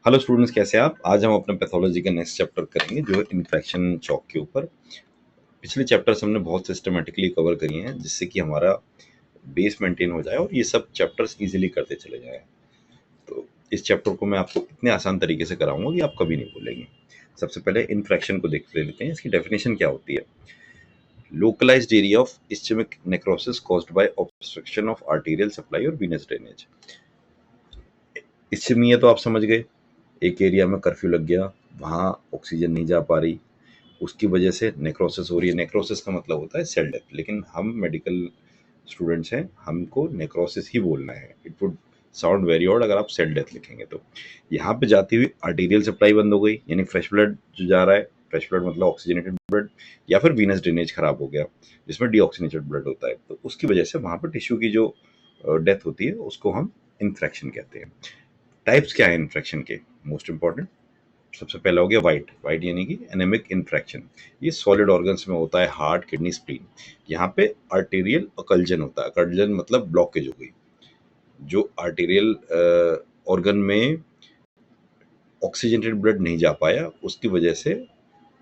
Hello students, कैसे हैं आप? आज हम अपने पैथोलॉजी का नेक्स्ट चैप्टर करेंगे जो है इन्फेक्शन चौक के ऊपर। पिछले चैप्टर्स हमने बहुत सिस्टमेटिकली कवर करी हैं जिससे कि हमारा बेस मेंटेन हो जाए और ये सब चैप्टर्स इजीली करते चले जाएं। तो इस चैप्टर को मैं आपको इतने आसान तरीके से कराऊंगा कि आप कभी नहीं भूलेंगे। सबसे पहले इन्फेक्शन को देख लेते हैं, इसकी डेफिनेशन क्या होती है। Localised area of ischaemic necrosis caused by obstruction of arterial supply और वीनस ड्रेनेज। इस्चेमिया तो आप समझ गए, एक एरिया में कर्फ्यू लग गया, वहाँ ऑक्सीजन नहीं जा पा रही, उसकी वजह से नेक्रोसिस हो रही है। नेक्रोसिस का मतलब होता है सेल डेथ, लेकिन हम मेडिकल स्टूडेंट्स हैं, हमको नेक्रोसिस ही बोलना है। It would sound very odd अगर आप सेल डेथ लिखेंगे तो। यहाँ पे जाती हुई आर्टीरियल सप्लाई बंद हो गई, यानी फ्रेश ब्लड जो जा रहा है, फ्रेश ब्लड मतलब ऑक्सीजनेटेड ब्लड, या फिर वीनस ड्रेनेज खराब हो गया जिसमें डीऑक्सीजनेटेड ब्लड होता है, तो उसकी वजह से वहाँ पर टिश्यू की जो डेथ होती है उसको हम इन्फेक्शन कहते हैं। टाइप्स क्या है इन्फेक्शन के? मोस्ट इंपॉर्टेंट, सबसे पहला हो गया वाइट। वाइट यानी कि एनेमिक इन्फ्रैक्शन। ये सॉलिड ऑर्गन्स में होता है, हार्ट, किडनी, स्प्लीन। यहाँ पे आर्टेरियल अकल्जन होता है। अकल्जन मतलब ब्लॉकेज हो गई, जो आर्टेरियल ऑर्गन में ऑक्सीजनेटेड ब्लड नहीं जा पाया, उसकी वजह से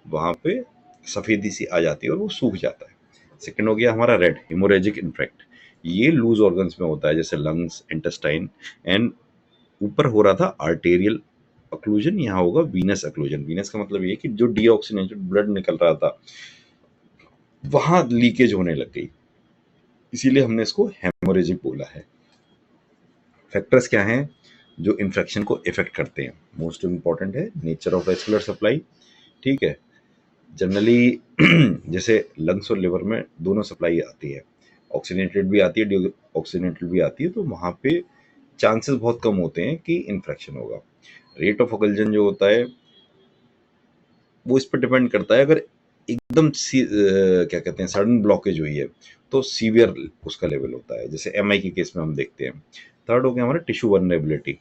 वहाँ पे सफ़ेदी सी आ जाती है और वो सूख जाता है। सेकेंड हो गया हमारा रेड, हिमोरेजिक इन्फेक्ट। ये लूज ऑर्गन्स में होता है, जैसे लंग्स, इंटेस्टाइन। एंड ऊपर हो रहा था आर्टेरियल अक्लूजन, यहाँ होगा वीनस अक्लूजन। वीनस का मतलब ये कि जो डीऑक्सीजनेटेड ब्लड निकल रहा था वहां लीकेज होने लग गई, इसीलिए हमने इसको हेमोरेजिक बोला है। फैक्टर्स क्या हैं जो इन्फेक्शन को इफेक्ट करते हैं? मोस्ट इंपॉर्टेंट है नेचर ऑफ वेस्कुलर सप्लाई। ठीक है, जनरली जैसे लंग्स और लिवर में दोनों सप्लाई आती है, ऑक्सीजनेटेड भी आती है, डीऑक्सीजनेटेड भी आती है, तो वहाँ पे चांसेस बहुत कम होते हैं कि इन्फेक्शन होगा। रेट ऑफ अकल्जन जो होता है वो इस पर डिपेंड करता है। अगर एकदम क्या कहते हैं, सडन ब्लॉकेज हुई है तो सीवियर उसका लेवल होता है, जैसे एमआई के केस में हम देखते हैं। थर्ड हो गया हमारा टिश्यू वल्नरेबिलिटी।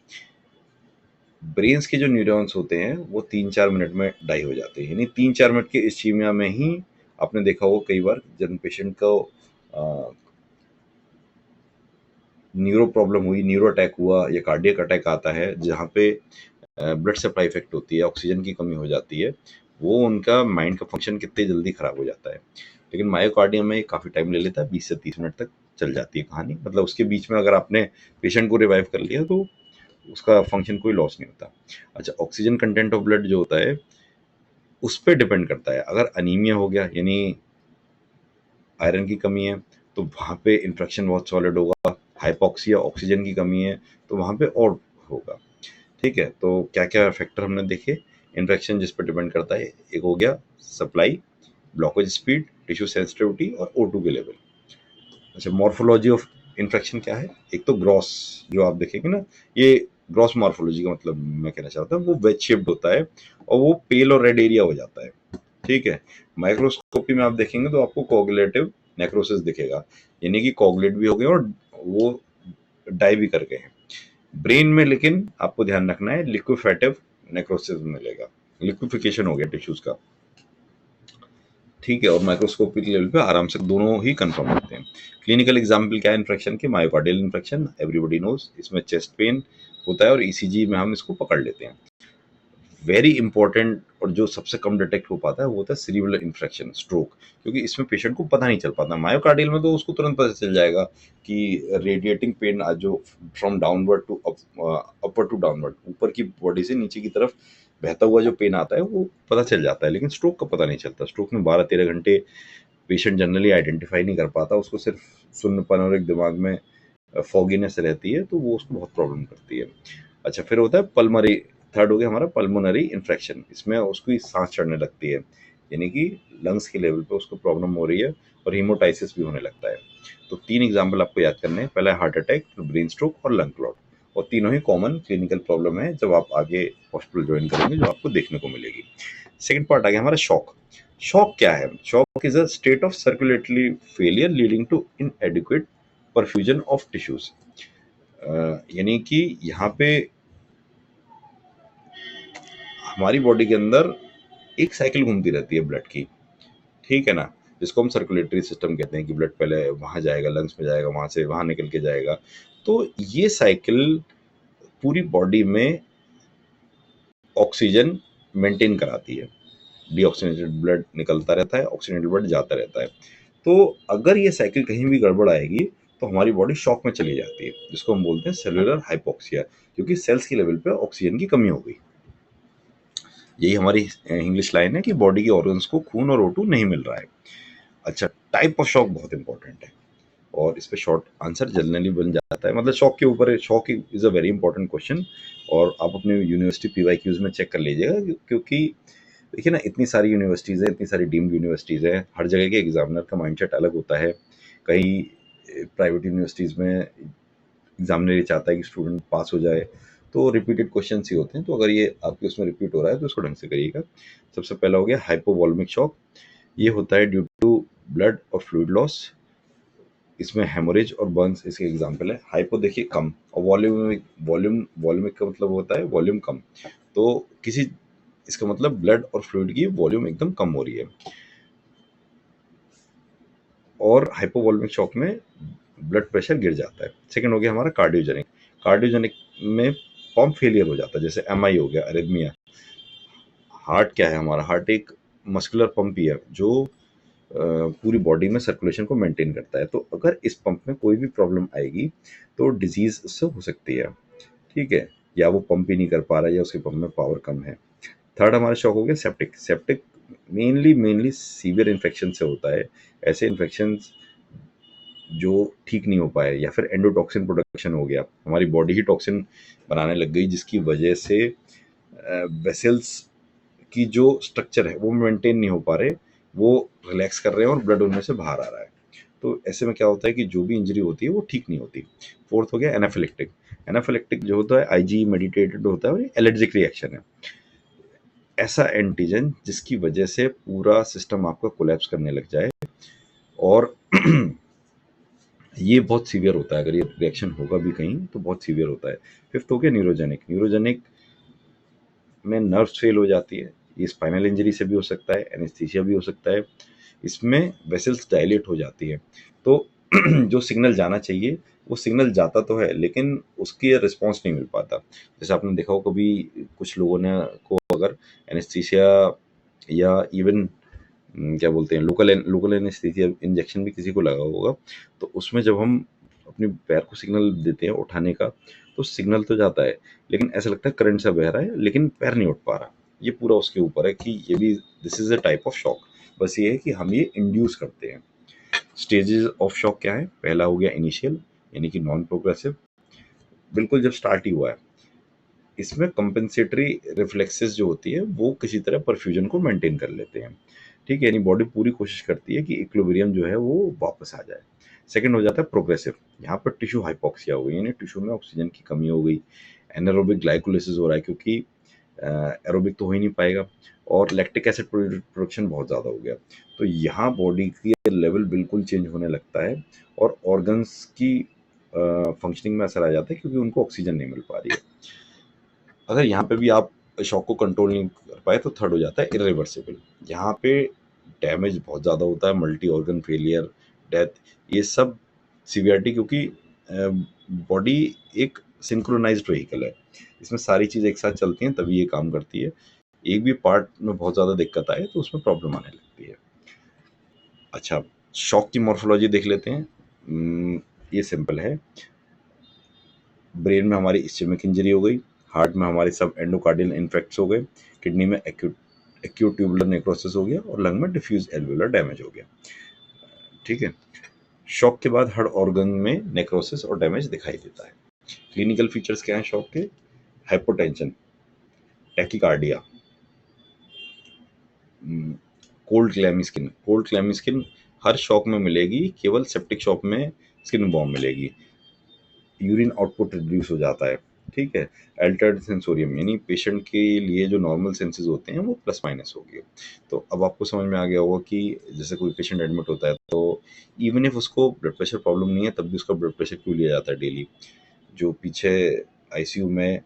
ब्रेन्स के जो न्यूरॉन्स होते हैं वो 3-4 मिनट में डाई हो जाते हैं, यानी 3-4 मिनट के इस्चीमिया में ही आपने देखा होगा कई बार जब पेशेंट को न्यूरो प्रॉब्लम हुई, न्यूरो अटैक हुआ या कार्डियक अटैक आता है जहाँ पे ब्लड सप्लाई इफेक्ट होती है, ऑक्सीजन की कमी हो जाती है, वो उनका माइंड का फंक्शन कितने जल्दी खराब हो जाता है। लेकिन मायोकार्डियम में काफ़ी टाइम ले लेता है, 20 से 30 मिनट तक चल जाती है कहानी। मतलब उसके बीच में अगर आपने पेशेंट को रिवाइव कर लिया तो उसका फंक्शन कोई लॉस नहीं होता। अच्छा, ऑक्सीजन कंटेंट ऑफ ब्लड जो होता है उस पर डिपेंड करता है। अगर अनीमिया हो गया यानी आयरन की कमी है तो वहाँ पे इन्फेक्शन बहुत सॉलिड होगा। हाइपोक्सिया, ऑक्सीजन की कमी है तो वहाँ पे और होगा। ठीक है, तो क्या क्या फैक्टर हमने देखे इन्फेक्शन जिस पर डिपेंड करता है? एक हो गया supply, blockage speed, tissue sensitivity और O2 के लेवल। अच्छा, मॉर्फोलॉजी ऑफ इन्फेक्शन क्या है? एक तो ग्रॉस, जो आप देखेंगे ना, ये ग्रॉस मॉर्फोलॉजी का मतलब मैं कहना चाहता हूँ वो वेज शेप्ड होता है और वो पेल और रेड एरिया हो जाता है। ठीक है, माइक्रोस्कोपी में आप देखेंगे तो आपको कोगुलेटिव नेक्रोसिस दिखेगा, यानी कि कोगुलेट भी हो गए और वो डाई भी कर गए हैं। ब्रेन में लेकिन आपको ध्यान रखना है लिक्विफेटिव नेक्रोसिस मिलेगा, लिक्विफिकेशन हो गया टिश्यूज का। ठीक है, और माइक्रोस्कोपिक लेवल पे आराम से दोनों ही कंफर्म होते हैं। क्लिनिकल एग्जाम्पल क्या है इन्फेक्शन के? मायोकार्डियल इन्फेक्शन, एवरीबॉडी नोज, इसमें चेस्ट पेन होता है और ईसीजी में हम इसको पकड़ लेते हैं। वेरी इंपॉर्टेंट और जो सबसे कम डिटेक्ट हो पाता है वो होता है सेरिब्रल इन्फेक्शन, स्ट्रोक, क्योंकि इसमें पेशेंट को पता नहीं चल पाता। मायोकार्डियल में तो उसको तुरंत पता चल जाएगा कि रेडिएटिंग पेन जो from downward to upper to downward, ऊपर की बॉडी से नीचे की तरफ बहता हुआ जो पेन आता है वो पता चल जाता है, लेकिन स्ट्रोक का पता नहीं चलता। स्ट्रोक में 12-13 घंटे पेशेंट जनरली आइडेंटिफाई नहीं कर पाता, उसको सिर्फ सुन्नपन और एक दिमाग में फॉगीनेस रहती है, तो वो उसको बहुत प्रॉब्लम करती है। अच्छा, फिर होता है पल्मरी। थर्ड हो गया हमारा पल्मोनरी इन्फेक्शन, इसमें उसकी सांस चढ़ने लगती है, यानी कि लंग्स के लेवल पे उसको प्रॉब्लम हो रही है और हीमोटाइसिस भी होने लगता है। तो 3 एग्जाम्पल आपको याद करने हैं, पहला है हार्ट अटैक, फिर ब्रेन स्ट्रोक और लंग क्लॉट। और तीनों ही कॉमन क्लिनिकल प्रॉब्लम है जब आप आगे हॉस्पिटल ज्वाइन करेंगे, जो आपको देखने को मिलेगी। सेकेंड पार्ट आ गया हमारा शॉक। शॉक क्या है? Shock is a state of circulatory failure leading to inadequate perfusion of tissues. यानी कि यहाँ पे हमारी बॉडी के अंदर एक साइकिल घूमती रहती है ब्लड की, ठीक है ना, जिसको हम सर्कुलेटरी सिस्टम कहते हैं कि ब्लड पहले वहाँ जाएगा, लंग्स में जाएगा, वहाँ से वहाँ निकल के जाएगा। तो ये साइकिल पूरी बॉडी में ऑक्सीजन मेंटेन कराती है, डीऑक्सीजनेटेड ब्लड निकलता रहता है, ऑक्सीजनेटेड ब्लड जाता रहता है। तो अगर ये साइकिल कहीं भी गड़बड़ आएगी तो हमारी बॉडी शॉक में चली जाती है, जिसको हम बोलते हैं सेलुलर हाइपोक्सिया, क्योंकि सेल्स के लेवल पे ऑक्सीजन की कमी हो गई। यही हमारी इंग्लिश लाइन है कि बॉडी के ऑर्गन्स को खून और O2 नहीं मिल रहा है। अच्छा, टाइप ऑफ शॉक बहुत इंपॉर्टेंट है और इस पे शॉर्ट आंसर जनरली बन जाता है, मतलब शॉक के ऊपर shock is a very important question, और आप अपने यूनिवर्सिटी PYQs में चेक कर लीजिएगा, क्योंकि देखिए ना, इतनी सारी यूनिवर्सिटीज़ हैं, इतनी सारी डीम्ड यूनिवर्सिटीज़ हैं, हर जगह के एग्जामिनर का माइंडसेट अलग होता है। कहीं प्राइवेट यूनिवर्सिटीज़ में एग्जामिनर ये चाहता है कि स्टूडेंट पास हो जाए, तो रिपीटेड क्वेश्चन ही होते हैं। तो अगर ये आपके उसमें रिपीट हो रहा है तो उसको ढंग से करिएगा। सबसे पहला हो गया हाइपोवॉल्मिक शॉक। ये होता है ड्यू टू ब्लड और फ्लूइड लॉस। इसमें हेमोरेज और बर्न्स इसके एग्जाम्पल है। हाइपो देखिए कम, और वॉल्यूमिक का मतलब होता है वॉल्यूम कम। तो किसी इसका मतलब ब्लड और फ्लूइड की वॉल्यूम एकदम कम हो रही है। और हाइपोवॉल्मिक शॉक में ब्लड प्रेशर गिर जाता है। सेकंड हो गया हमारा कार्डियोजेनिक। कार्डियोजेनिक में पंप फेलियर हो जाता है, जैसे MI हो गया, अरिथमिया। हार्ट क्या है हमारा? हार्ट एक मस्कुलर पंप ही है जो पूरी बॉडी में सर्कुलेशन को मेंटेन करता है। तो अगर इस पंप में कोई भी प्रॉब्लम आएगी तो डिजीज उससे हो सकती है। ठीक है, या वो पंप ही नहीं कर पा रहा है या उसके पंप में पावर कम है। थर्ड हमारा शॉक हो गया septic. Septic mainly severe infection से होता है। ऐसे इन्फेक्शन जो ठीक नहीं हो पाए, या फिर एंडोटॉक्सिन प्रोडक्शन हो गया, हमारी बॉडी ही टॉक्सिन बनाने लग गई, जिसकी वजह से वेसल्स की जो स्ट्रक्चर है वो मेंटेन नहीं हो पा रहे, वो रिलैक्स कर रहे हैं और ब्लड उनमें से बाहर आ रहा है। तो ऐसे में क्या होता है कि जो भी इंजरी होती है वो ठीक नहीं होती। फोर्थ हो गया एनाफिलेक्टिक। एनाफिलेक्टिक जो होता है IG मेडिटेटेड होता है और एलर्जिक रिएक्शन है। ऐसा एंटीजन जिसकी वजह से पूरा सिस्टम आपका कोलैप्स करने लग जाए, और ये बहुत सीवियर होता है। अगर ये रिएक्शन होगा भी कहीं तो बहुत सीवियर होता है। फिफ्थ हो गया न्यूरोजेनिक। न्यूरोजेनिक में नर्व्स फेल हो जाती है। ये स्पाइनल इंजरी से भी हो सकता है, एनेस्थीसिया भी हो सकता है। इसमें वेसल्स डायलेट हो जाती है, तो जो सिग्नल जाना चाहिए वो सिग्नल जाता तो है, लेकिन उसकी रिस्पॉन्स नहीं मिल पाता। जैसे आपने देखा हो कभी कुछ लोगों ने को अगर एनेस्थीसिया या इवन क्या बोलते हैं लोकल एनेस्थीसिया इंजेक्शन भी किसी को लगा होगा, तो उसमें जब हम अपने पैर को सिग्नल देते हैं उठाने का, तो सिग्नल तो जाता है, लेकिन ऐसा लगता है करंट सा बह रहा है, लेकिन पैर नहीं उठ पा रहा। ये पूरा उसके ऊपर है कि ये भी this is a type of shock. बस ये है कि हम ये इंड्यूस करते हैं। स्टेजेस ऑफ शॉक क्या है? पहला हो गया इनिशियल, यानी कि नॉन प्रोग्रेसिव, बिल्कुल जब स्टार्ट ही हुआ है। इसमें कंपेंसेटरी रिफ्लेक्सेस जो होती है वो किसी तरह परफ्यूजन को मेंटेन कर लेते हैं। ठीक है, यानी बॉडी पूरी कोशिश करती है कि इक्विलिब्रियम जो है वो वापस आ जाए। सेकंड हो जाता है प्रोग्रेसिव। यहाँ पर टिश्यू हाइपोक्सिया हो गई, यानी टिश्यू में ऑक्सीजन की कमी हो गई। एनारोबिक ग्लाइकोलिसिस हो रहा है, क्योंकि एरोबिक तो हो ही नहीं पाएगा, और लैक्टिक एसिड प्रोडक्शन बहुत ज़्यादा हो गया। तो यहाँ बॉडी की लेवल बिल्कुल चेंज होने लगता है, और ऑर्गन्स की फंक्शनिंग में असर आ जाता है, क्योंकि उनको ऑक्सीजन नहीं मिल पा रही है। अगर यहाँ पे भी आप शॉक को कंट्रोल नहीं कर पाए तो थर्ड हो जाता है इरिवर्सिबल। यहाँ पे डैमेज बहुत ज़्यादा होता है, मल्टी ऑर्गन फेलियर, डेथ, ये सब सीवियरिटी, क्योंकि बॉडी एक सिंक्रोनाइज्ड व्हीकल है। इसमें सारी चीज़ एक साथ चलती हैं तभी ये काम करती है। एक भी पार्ट में बहुत ज़्यादा दिक्कत आए तो उसमें प्रॉब्लम आने लगती है। अच्छा, शॉक की मॉर्फोलॉजी देख लेते हैं। ये सिंपल है। ब्रेन में हमारी इस्चेमिक इंजरी हो गई, हार्ट में हमारे सब एंडोकार्डियल इन्फेक्ट्स हो गए, किडनी में एक्यूट ट्यूबुलर नेक्रोसिस हो गया, और लंग में डिफ्यूज एल्वुलर डैमेज हो गया। ठीक है, शॉक के बाद हर ऑर्गन में नेक्रोसिस और डैमेज दिखाई देता है। क्लिनिकल फीचर्स क्या हैं शॉक के? Hypotension, tachycardia, cold clammy skin. Cold clammy skin हर शॉक में मिलेगी, केवल सेप्टिक शॉक में स्किन बॉम्ब मिलेगी। यूरिन आउटपुट रिड्यूस हो जाता है। ठीक है, अल्टर्ड सेंसोरियम, यानी पेशेंट के लिए जो नॉर्मल सेंसेस होते हैं वो प्लस माइनस हो गए। तो अब आपको समझ में आ गया होगा कि जैसे कोई पेशेंट एडमिट होता है तो इवन इफ उसको ब्लड प्रेशर प्रॉब्लम नहीं है तब भी उसका ब्लड प्रेशर क्यों लिया जाता है डेली? जो पीछे ICU में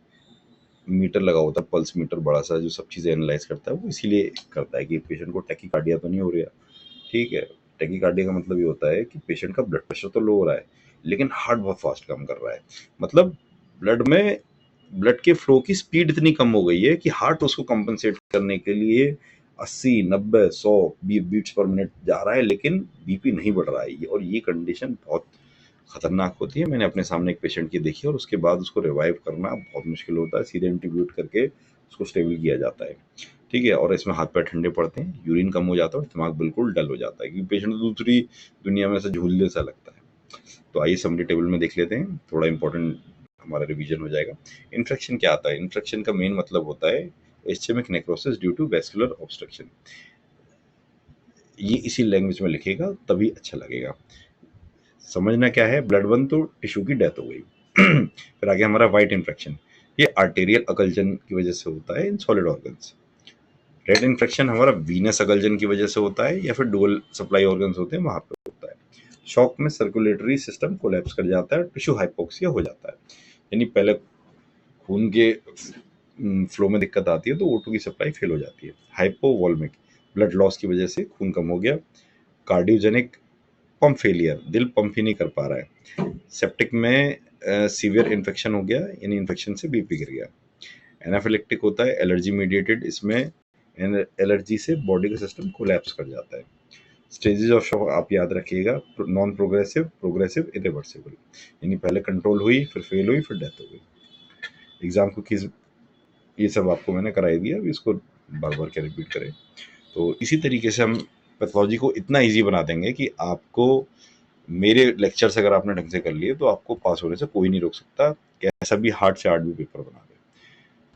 मीटर लगा होता है, पल्स मीटर बड़ा सा, जो सब चीज़ें एनालाइज करता है, वो इसीलिए करता है कि पेशेंट को टैकीकार्डिया तो नहीं हो रहा। ठीक है, टैकीकार्डिया का मतलब ये होता है कि पेशेंट का ब्लड प्रेशर तो लो हो रहा है, लेकिन हार्ट बहुत फास्ट काम कर रहा है। मतलब ब्लड में ब्लड के फ्लो की स्पीड इतनी कम हो गई है कि हार्ट उसको कंपनसेट करने के लिए 80, 90, 100 बीट्स पर मिनट जा रहा है, लेकिन बीपी नहीं बढ़ रहा है। और ये कंडीशन बहुत खतरनाक होती है। मैंने अपने सामने एक पेशेंट की देखी और उसके बाद उसको रिवाइव करना बहुत मुश्किल होता है। सीधे इंट्रीब्यूट करके उसको स्टेबल किया जाता है, ठीक है। और इसमें हाथ पैर ठंडे पड़ते हैं, यूरिन कम हो जाता है और दिमाग बिल्कुल डल हो जाता है, क्योंकि पेशेंट दूसरी दुनिया में से झूलने सा लगता है। तो आइए समरी टेबल में देख लेते हैं, थोड़ा इंपॉर्टेंट हमारा रिवीजन हो जाएगा। इन्फेक्शन क्या आता है? इन्फेक्शन का मेन मतलब होता है ischaemic necrosis due to vascular obstruction. ये इसी लैंग्वेज में लिखेगा तभी अच्छा लगेगा। समझना क्या है, ब्लड बन तो टिश्यू की डेथ हो गई। फिर आगे हमारा वाइट इन्फेक्शन, ये आर्टेरियल अकल्जन की वजह से होता है in solid organs. Red infection हमारा वीनस अकल्जन की वजह से होता है या फिर डुअल सप्लाई ऑर्गन्स होते हैं वहां पे होता है। शॉक में सर्कुलेटरी सिस्टम कोलैप्स कर जाता है, टिश्यू हाइपोक्सिया हो जाता है। यानी पहले खून के फ्लो में दिक्कत आती है तो O2 की सप्लाई फेल हो जाती है। हाइपोवॉल्मिक, ब्लड लॉस की वजह से खून कम हो गया। कार्डियोजेनिक, पंप फेलियर, दिल पंप ही नहीं कर पा रहा है। सेप्टिक में सीवियर इन्फेक्शन हो गया, यानी इन्फेक्शन से बीपी गिर गया। एनाफिलेक्टिक होता है एलर्जी मीडिएटेड, इसमें एलर्जी से बॉडी का सिस्टम कोलैप्स कर जाता है। स्टेजेस ऑफ शॉक आप याद रखिएगा, नॉन प्रोग्रेसिव, प्रोग्रेसिव, इरिवर्सिबल। यानी पहले कंट्रोल हुई, फिर फेल हुई, फिर डेथ हो गई। एग्जाम को किस, ये सब आपको मैंने कराई दिया, अभी इसको बार बार क्या रिपीट करें। तो इसी तरीके से हम पैथोलॉजी को इतना इजी बना देंगे कि आपको मेरे लेक्चर्स अगर आपने ढंग से कर लिए तो आपको पास होने से कोई नहीं रोक सकता, कैसा भी हार्ड से हार्ड भी पेपर बना दे।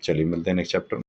चलिए मिलते हैं नेक्स्ट चैप्टर में।